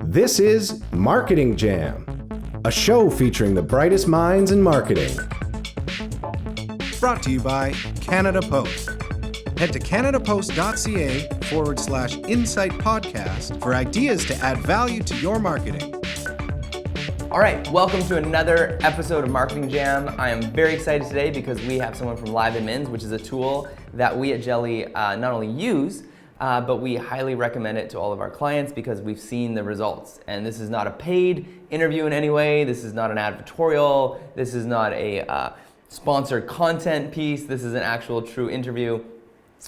This is Marketing Jam, a show featuring the brightest minds in marketing. Brought to you by Canada Post. Head to canadapost.ca/insight podcast for ideas to add value to your marketing. All right, welcome to another episode of Marketing Jam. I am very excited today because we have someone from LiveAdmins, which is a tool that we at Jelly not only use, but we highly recommend it to all of our clients because we've seen the results. And this is not a paid interview in any way. This is not an advertorial. This is not a sponsored content piece. This is an actual true interview.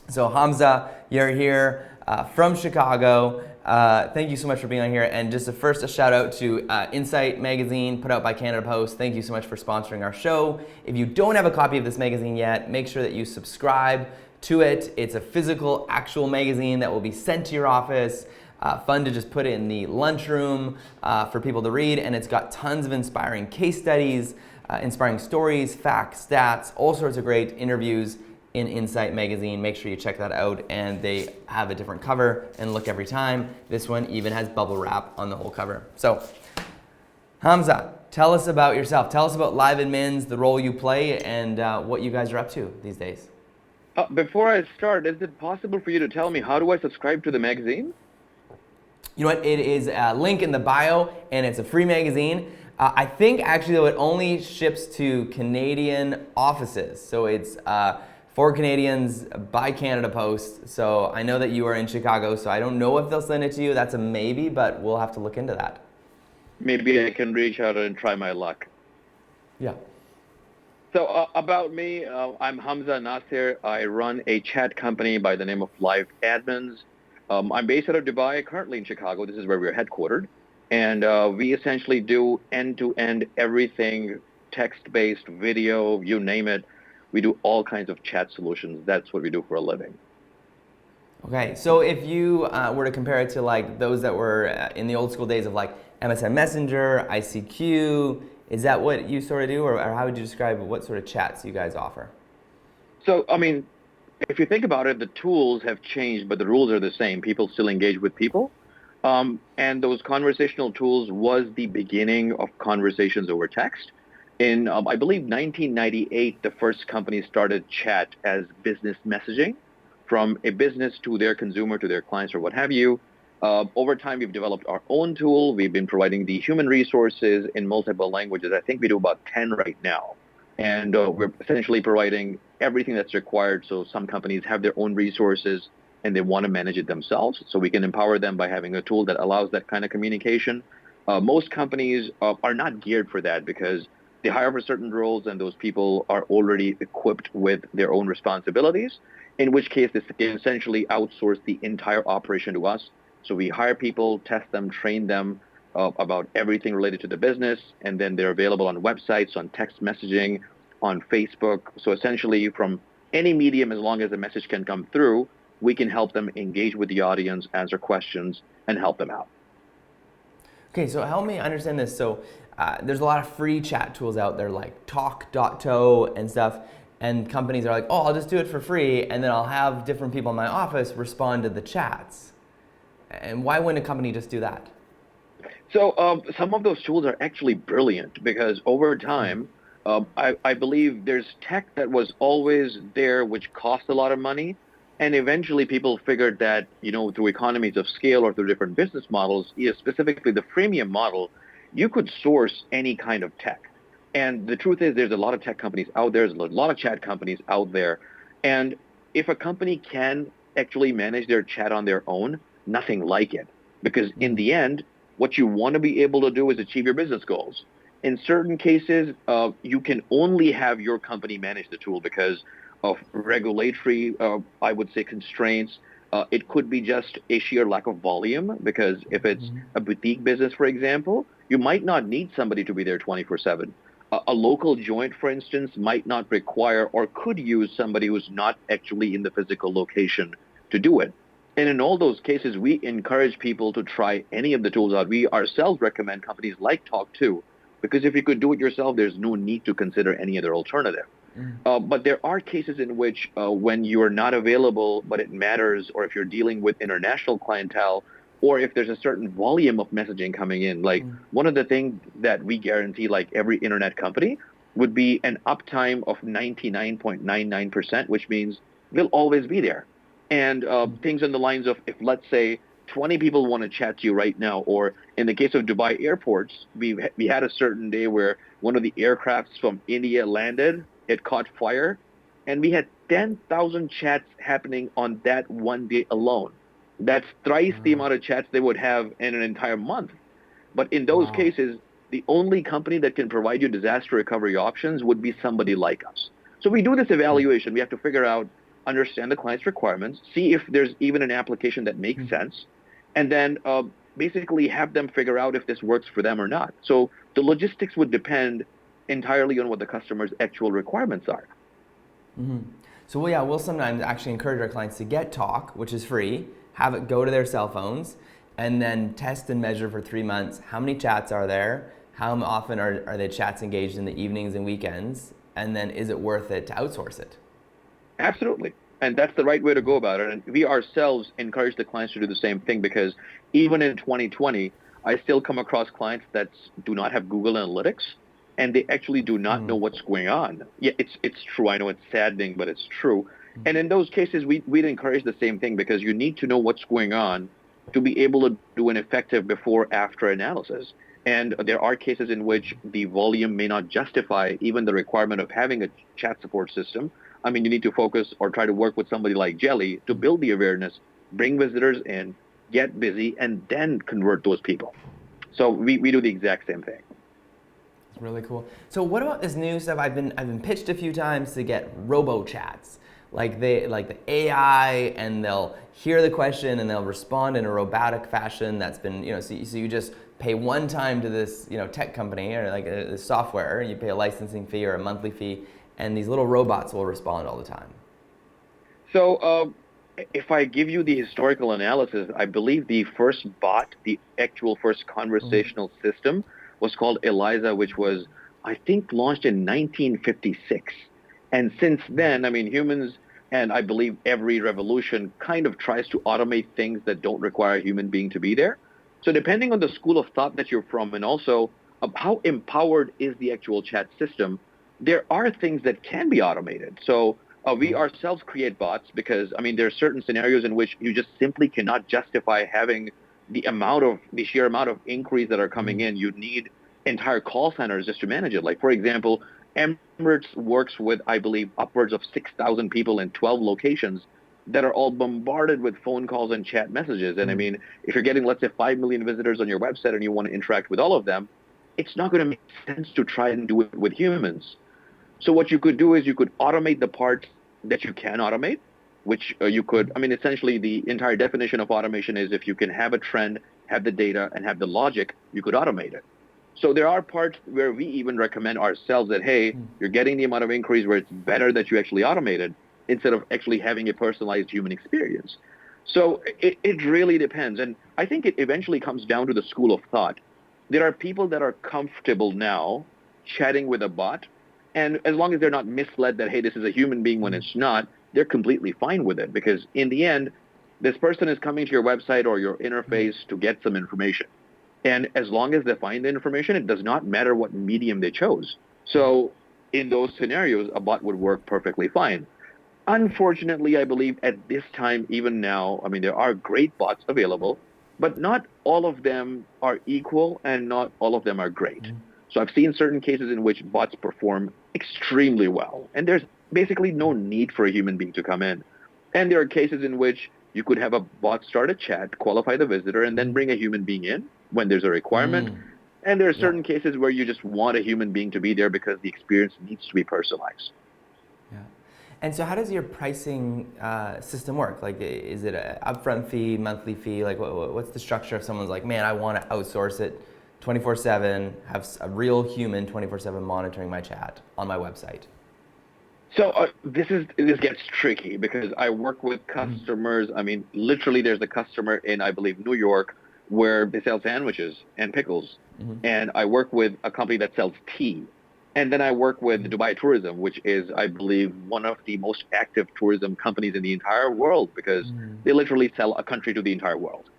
So Hamza, you're here from Chicago. Thank you so much for being on here. And just a shout out to Insight magazine put out by Canada Post. Thank you so much for sponsoring our show. If you don't have a copy of this magazine yet, make sure that you subscribe to it. It's a physical, actual magazine that will be sent to your office. Fun to just put it in the lunchroom for people to read. And it's got tons of inspiring case studies, inspiring stories, facts, stats, all sorts of great interviews in Insight magazine. Make sure you check that out. And they have a different cover and look every time. This one even has bubble wrap on the whole cover. So Hamza, tell us about yourself. Tell us about LiveAdmins, the role you play, and what you guys are up to these days. Before I start, is it possible for you to tell me how do I subscribe to the magazine? You know what? It is a link in the bio, and it's a free magazine. I think actually though it only ships to Canadian offices, so it's for Canadians by Canada Post. So I know that you are in Chicago, so I don't know if they'll send it to you. That's a maybe, but we'll have to look into that. Maybe I can reach out and try my luck. Yeah. So about me, I'm Hamza Nasir. I run a chat company by the name of LiveAdmins. I'm based out of Dubai, currently in Chicago. This is where we're headquartered. And we essentially do end-to-end everything, text-based, video, you name it. We do all kinds of chat solutions. That's what we do for a living. Okay, so if you were to compare it to like those that were in the old school days of like MSN Messenger, ICQ, is that what you sort of do, or how would you describe what sort of chats you guys offer? So, I mean, if you think about it, the tools have changed, but the rules are the same. People still engage with people. And those conversational tools was the beginning of conversations over text. In, I believe, 1998, the first company started chat as business messaging from a business to their consumer, to their clients, or what have you. Over time, we've developed our own tool. We've been providing the human resources in multiple languages. I think we do about 10 right now. And we're essentially providing everything that's required. So some companies have their own resources and they want to manage it themselves. So we can empower them by having a tool that allows that kind of communication. Most companies are not geared for that because they hire for certain roles and those people are already equipped with their own responsibilities, in which case they can essentially outsource the entire operation to us. So we hire people, test them, train them about everything related to the business, and then they're available on websites, on text messaging, on Facebook. So essentially from any medium, as long as the message can come through, we can help them engage with the audience, answer questions, and help them out. Okay, so help me understand this. So there's a lot of free chat tools out there like Talk.to and stuff, and companies are like, oh, I'll just do it for free, and then I'll have different people in my office respond to the chats. And why wouldn't a company just do that? So some of those tools are actually brilliant because over time, I believe there's tech that was always there which cost a lot of money. And eventually people figured that, you know, through economies of scale or through different business models, specifically the freemium model, you could source any kind of tech. And the truth is there's a lot of tech companies out there. There's a lot of chat companies out there. And if a company can actually manage their chat on their own, nothing like it. Because in the end, what you want to be able to do is achieve your business goals. In certain cases, you can only have your company manage the tool because of regulatory, I would say, constraints. It could be just a sheer lack of volume because if it's a boutique business, for example, you might not need somebody to be there 24/7. A local joint, for instance, might not require or could use somebody who's not actually in the physical location to do it. And in all those cases, we encourage people to try any of the tools out. We ourselves recommend companies like Talk.to, because if you could do it yourself, there's no need to consider any other alternative. But there are cases in which when you're not available, but it matters, or if you're dealing with international clientele, or if there's a certain volume of messaging coming in. Like one of the things that we guarantee, like every internet company, would be an uptime of 99.99%, which means we'll always be there. And things on the lines of, if let's say 20 people want to chat to you right now, or in the case of Dubai airports, we had a certain day where one of the aircrafts from India landed, it caught fire, and we had 10,000 chats happening on that one day alone. That's thrice the amount of chats they would have in an entire month. But in those cases, the only company that can provide you disaster recovery options would be somebody like us. So we do this evaluation. We have to figure out, understand the client's requirements, see if there's even an application that makes sense, and then basically have them figure out if this works for them or not. So the logistics would depend entirely on what the customer's actual requirements are. So we'll sometimes actually encourage our clients to get Talk, which is free, have it go to their cell phones, and then test and measure for 3 months how many chats are there, how often are the chats engaged in the evenings and weekends, and then is it worth it to outsource it? Absolutely. And that's the right way to go about it. And we ourselves encourage the clients to do the same thing, because even in 2020, I still come across clients that do not have Google Analytics, and they actually do not know what's going on. Yeah, it's true. I know it's saddening, but it's true. And in those cases, we'd encourage the same thing, because you need to know what's going on to be able to do an effective before-after analysis. And there are cases in which the volume may not justify even the requirement of having a chat support system. I mean, you need to focus or try to work with somebody like Jelly to build the awareness, bring visitors in, get busy, and then convert those people. So we do the exact same thing. Really cool. So what about this new stuff? I've been pitched a few times to get robo chats, like the AI, and they'll hear the question and they'll respond in a robotic fashion. That's been so you just pay one time to this tech company or like a software. You pay a licensing fee or a monthly fee, and these little robots will respond all the time. So if I give you the historical analysis, I believe the first bot, the actual first conversational system, was called Eliza, which was, I think, launched in 1956. And since then, I mean, humans, and I believe every revolution kind of tries to automate things that don't require a human being to be there. So depending on the school of thought that you're from, and also how empowered is the actual chat system, there are things that can be automated. So we ourselves create bots because, I mean, there are certain scenarios in which you just simply cannot justify having the sheer amount of inquiries that are coming in. You need entire call centers just to manage it. Like, for example, Emirates works with, I believe, upwards of 6,000 people in 12 locations that are all bombarded with phone calls and chat messages. And I mean, if you're getting, let's say, 5 million visitors on your website and you want to interact with all of them, it's not going to make sense to try and do it with humans. So what you could do is you could automate the parts that you can automate, which you could, I mean, essentially the entire definition of automation is if you can have a trend, have the data, and have the logic, you could automate it. So there are parts where we even recommend ourselves that, hey, you're getting the amount of inquiries where it's better that you actually automate it instead of actually having a personalized human experience. So it really depends. And I think it eventually comes down to the school of thought. There are people that are comfortable now chatting with a bot, and as long as they're not misled that, hey, this is a human being when it's not, they're completely fine with it, because in the end, this person is coming to your website or your interface to get some information. And as long as they find the information, it does not matter what medium they chose. So in those scenarios, a bot would work perfectly fine. Unfortunately, I believe at this time, even now, I mean, there are great bots available, but not all of them are equal and not all of them are great. So I've seen certain cases in which bots perform extremely well, and there's basically no need for a human being to come in. And there are cases in which you could have a bot start a chat, qualify the visitor, and then bring a human being in when there's a requirement. And there are certain cases where you just want a human being to be there because the experience needs to be personalized. Yeah. And so how does your pricing system work? Like, is it an upfront fee, monthly fee? Like, what's the structure if someone's like, man, I want to outsource it 24/7, have a real human 24/7 monitoring my chat on my website? So this gets tricky because I work with customers. I mean, literally, there's a customer in, I believe, New York where they sell sandwiches and pickles. And I work with a company that sells tea. And then I work with Dubai Tourism, which is, I believe, one of the most active tourism companies in the entire world because they literally sell a country to the entire world.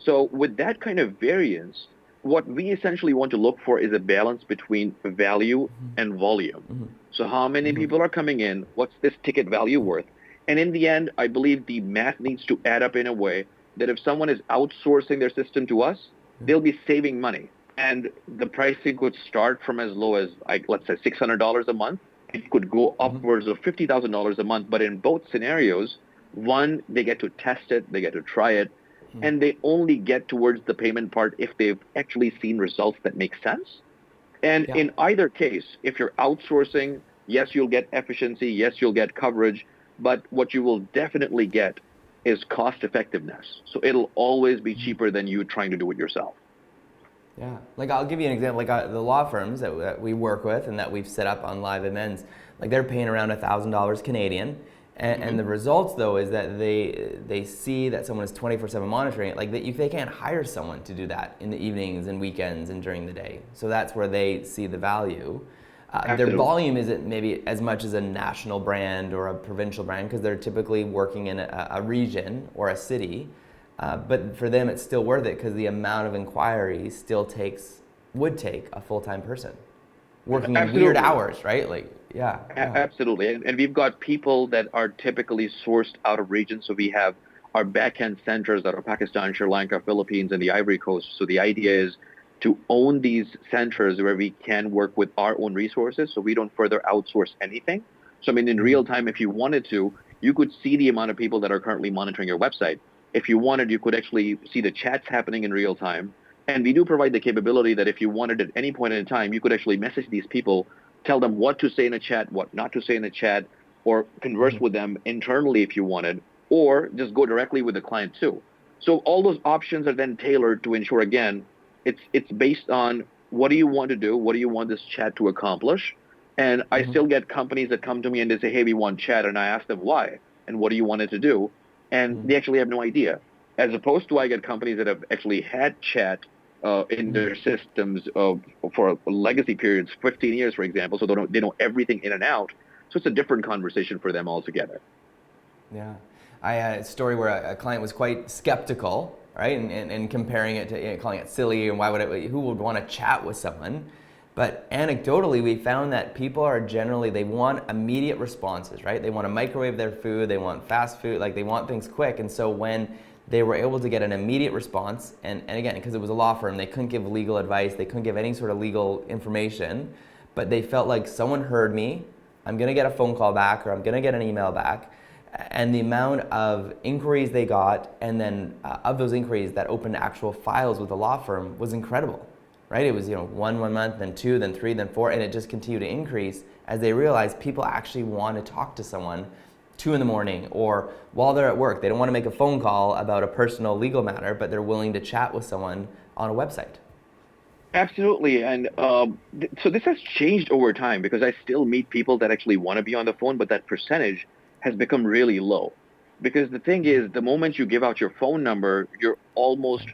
So with that kind of variance, what we essentially want to look for is a balance between value and volume. So how many people are coming in? What's this ticket value worth? And in the end, I believe the math needs to add up in a way that if someone is outsourcing their system to us, they'll be saving money. And the pricing could start from as low as, let's say, $600 a month. It could go upwards of $50,000 a month. But in both scenarios, one, they get to test it, they get to try it, and they only get towards the payment part if they've actually seen results that make sense. And in either case, if you're outsourcing, yes, you'll get efficiency, yes, you'll get coverage, but what you will definitely get is cost effectiveness. So it'll always be cheaper than you trying to do it yourself. Yeah, like I'll give you an example. Like the law firms that we work with and that we've set up on LiveAdmins, like they're paying around $1,000 Canadian, and the results though is that they see that someone is 24/7 monitoring it. Like they can't hire someone to do that in the evenings and weekends and during the day. So that's where they see the value. Their volume isn't maybe as much as a national brand or a provincial brand because they're typically working in a region or a city. But for them, it's still worth it because the amount of inquiries would take a full-time person working in weird hours, right? Like, yeah. Absolutely. And we've got people that are typically sourced out of regions. So we have our back-end centers that are Pakistan, Sri Lanka, Philippines, and the Ivory Coast. So the idea is to own these centers where we can work with our own resources so we don't further outsource anything. So, I mean, in real time, if you wanted to, you could see the amount of people that are currently monitoring your website. If you wanted, you could actually see the chats happening in real time. And we do provide the capability that if you wanted at any point in time, you could actually message these people, tell them what to say in a chat, what not to say in a chat, or converse with them internally if you wanted, or just go directly with the client too. So all those options are then tailored to ensure, again, it's based on what do you want to do, what do you want this chat to accomplish. And I still get companies that come to me and they say, hey, we want chat. And I ask them why and what do you want it to do? And they actually have no idea. As opposed to I get companies that have actually had chat in their systems for legacy periods, 15 years, for example, so they know everything in and out. So it's a different conversation for them altogether. Yeah. I had a story where a client was quite skeptical, right, and comparing it to calling it silly and who would want to chat with someone. But anecdotally, we found that people are generally, they want immediate responses, right? They want to microwave their food, they want fast food, like they want things quick. And so when they were able to get an immediate response, and again, because it was a law firm, they couldn't give legal advice, they couldn't give any sort of legal information, but they felt like someone heard me, I'm going to get a phone call back or I'm going to get an email back. And the amount of inquiries they got, and then of those inquiries that opened actual files with the law firm was incredible. Right? It was, one month, then 2, then 3, then 4, and it just continued to increase as they realized people actually want to talk to someone 2 a.m. or while they're at work. They don't want to make a phone call about a personal legal matter, but they're willing to chat with someone on a website. Absolutely. And so this has changed over time because I still meet people that actually want to be on the phone, but that percentage has become really low. Because the thing is, the moment you give out your phone number, you're almost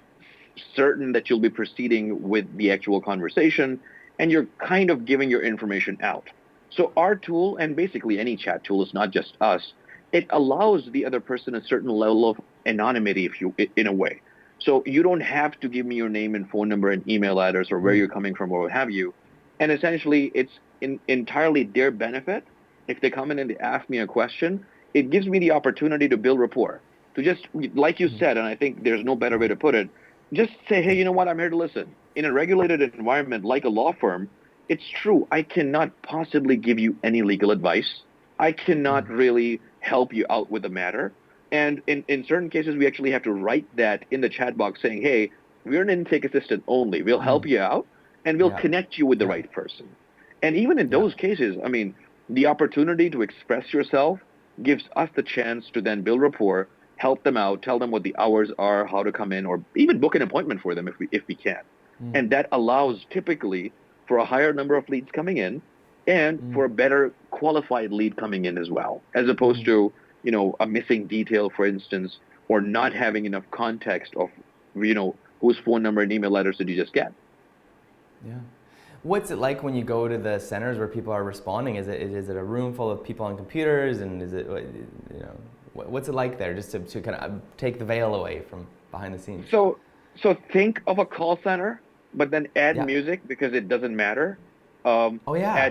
certain that you'll be proceeding with the actual conversation, and you're kind of giving your information out. So our tool, and basically any chat tool, is not just us, it allows the other person a certain level of anonymity, in a way. So you don't have to give me your name and phone number and email address or where you're coming from or what have you. And essentially, it's entirely their benefit. If they come in and they ask me a question, it gives me the opportunity to build rapport. To just, like you said, and I think there's no better way to put it, just say, hey, you know what, I'm here to listen. In a regulated environment like a law firm, it's true, I cannot possibly give you any legal advice. I cannot really help you out with the matter. And in certain cases, we actually have to write that in the chat box saying, hey, we're an intake assistant only. We'll help you out, and we'll connect you with the right person. And even in those cases, I mean, the opportunity to express yourself gives us the chance to then build rapport, help them out, tell them what the hours are, how to come in, or even book an appointment for them if we can. And that allows typically for a higher number of leads coming in and for a better qualified lead coming in as well, as opposed to, a missing detail, for instance, or not having enough context of, whose phone number and email address did you just get. Yeah. What's it like when you go to the centers where people are responding? Is it a room full of people on computers, and is it, what's it like there, just to kind of take the veil away from behind the scenes? So So think of a call center, but then add Yeah. music because it doesn't matter. Oh yeah.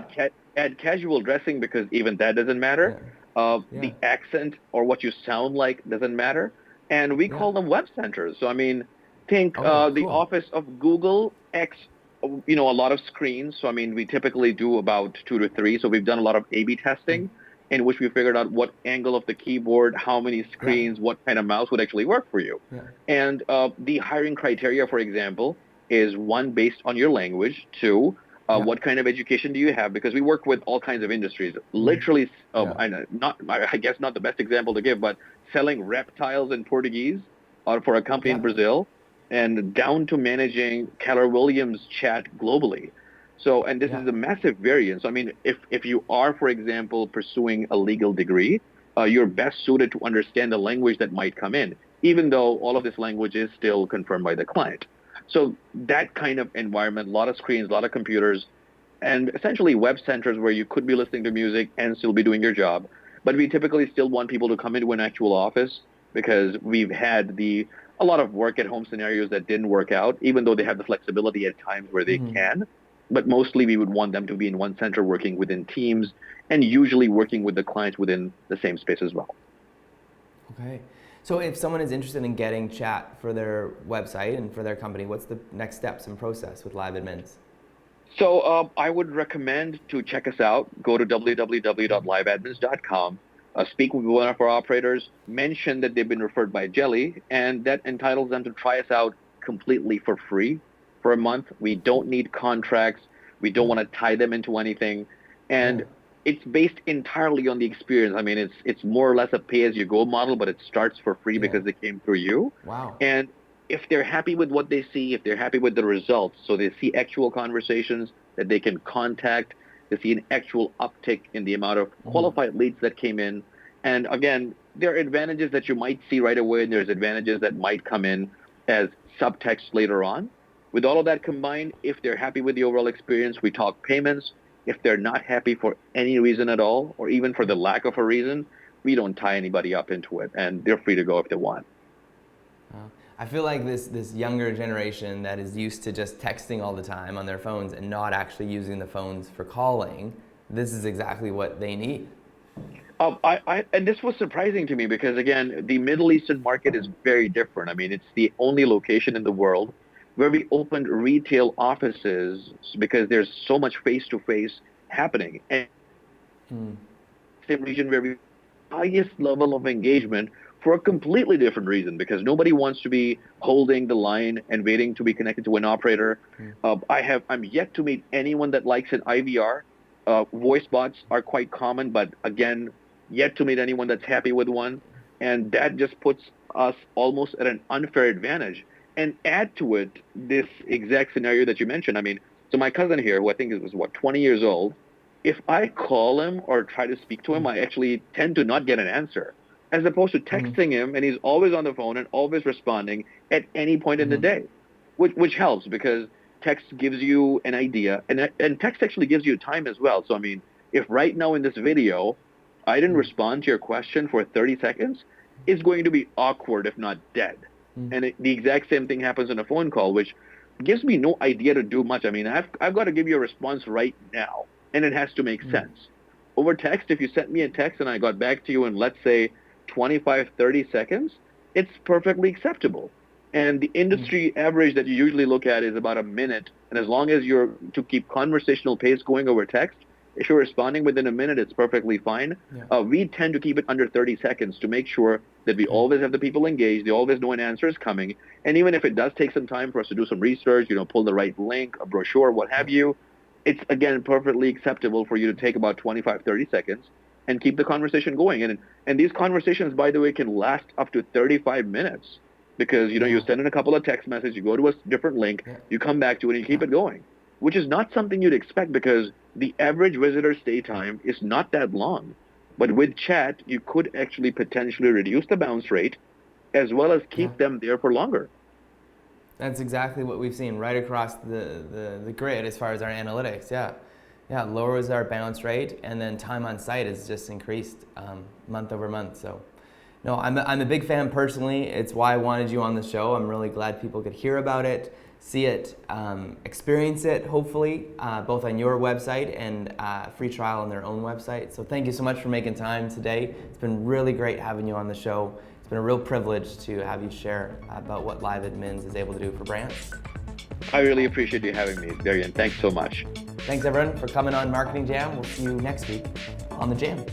Add casual dressing because even that doesn't Yeah. matter. Yeah. The accent or what you sound like doesn't matter. And we Yeah. call them web centers. So I mean, think Okay. the Cool. office of Google X. A lot of screens. So I mean, we typically do about 2 to 3. So we've done a lot of A/B Mm. testing, in which we figured out what angle of the keyboard, how many Yeah. screens, what kind of mouse would actually work for you. Yeah. And the hiring criteria, for example, is one based on your language, two, Yeah. what kind of education do you have? Because we work with all kinds of industries. Mm. Literally, Yeah. I guess not the best example to give, but selling reptiles in Portuguese for a company in Yeah. Brazil, and down to managing Keller Williams chat globally. So, and this Yeah. is a massive variance. I mean, if you are, for example, pursuing a legal degree, you're best suited to understand the language that might come in, even though all of this language is still confirmed by the client. So that kind of environment, a lot of screens, a lot of computers, and essentially web centers where you could be listening to music and still be doing your job. But we typically still want people to come into an actual office because we've had a lot of work at home scenarios that didn't work out, even though they have the flexibility at times where they Mm. can. But mostly we would want them to be in one center working within teams and usually working with the clients within the same space as well. Okay. So if someone is interested in getting chat for their website and for their company, what's the next steps and process with LiveAdmins? So I would recommend to check us out. Go to www.liveadmins.com, speak with one of our operators, mention that they've been referred by Jelly, and that entitles them to try us out completely for free for a month. We don't need contracts. We don't want to tie them into anything. Yeah. And it's based entirely on the experience. I mean, it's more or less a pay-as-you-go model, but it starts for free Yeah. because it came through you. Wow. And if they're happy with what they see, if they're happy with the results, so they see actual conversations that they can contact, they see an actual uptick in the amount of qualified leads that came in. And again, there are advantages that you might see right away, and there's advantages that might come in as subtext later on. With all of that combined, if they're happy with the overall experience, we talk payments. If they're not happy for any reason at all, or even for the lack of a reason, we don't tie anybody up into it, and they're free to go if they want. I feel like this younger generation that is used to just texting all the time on their phones and not actually using the phones for calling, this is exactly what they need. And this was surprising to me because, again, the Middle Eastern market is very different. I mean, it's the only location in the world where we opened retail offices because there's so much face-to-face happening. And same region where we have the highest level of engagement for a completely different reason, because nobody wants to be holding the line and waiting to be connected to an operator. I'm yet to meet anyone that likes an IVR. Voice bots are quite common, but again, yet to meet anyone that's happy with one. And that just puts us almost at an unfair advantage. And add to it this exact scenario that you mentioned. I mean, so my cousin here, who I think is 20 years old, if I call him or try to speak to him, I actually tend to not get an answer, as opposed to texting him, and he's always on the phone and always responding at any point in the day, which helps because text gives you an idea, and text actually gives you time as well. So I mean, if right now in this video I didn't respond to your question for 30 seconds, it's going to be awkward, if not dead. And the exact same thing happens in a phone call, which gives me no idea to do much. I mean, I've got to give you a response right now, and it has to make sense. Over text, if you sent me a text and I got back to you in, let's say, 25, 30 seconds, it's perfectly acceptable. And the industry average that you usually look at is about a minute. And as long as you're to keep conversational pace going over text, if you're responding within a minute, it's perfectly fine. We tend to keep it under 30 seconds to make sure that we always have the people engaged. They always know an answer is coming. And even if it does take some time for us to do some research, pull the right link, a brochure, what have you, it's, again, perfectly acceptable for you to take about 25, 30 seconds and keep the conversation going. And these conversations, by the way, can last up to 35 minutes because, you send in a couple of text messages, you go to a different link, you come back to it, and you keep it going, which is not something you'd expect because the average visitor stay time is not that long. But with chat, you could actually potentially reduce the bounce rate as well as keep them there for longer. That's exactly what we've seen right across the grid as far as our analytics. Yeah, lowers our bounce rate, and then time on site is just increased month over month. So No, I'm a big fan personally. It's why I wanted you on the show. I'm really glad people could hear about it, see it, experience it, hopefully, both on your website and free trial on their own website. So thank you so much for making time today. It's been really great having you on the show. It's been a real privilege to have you share about what LiveAdmins is able to do for brands. I really appreciate you having me, Darian. Thanks so much. Thanks everyone for coming on Marketing Jam. We'll see you next week on the Jam.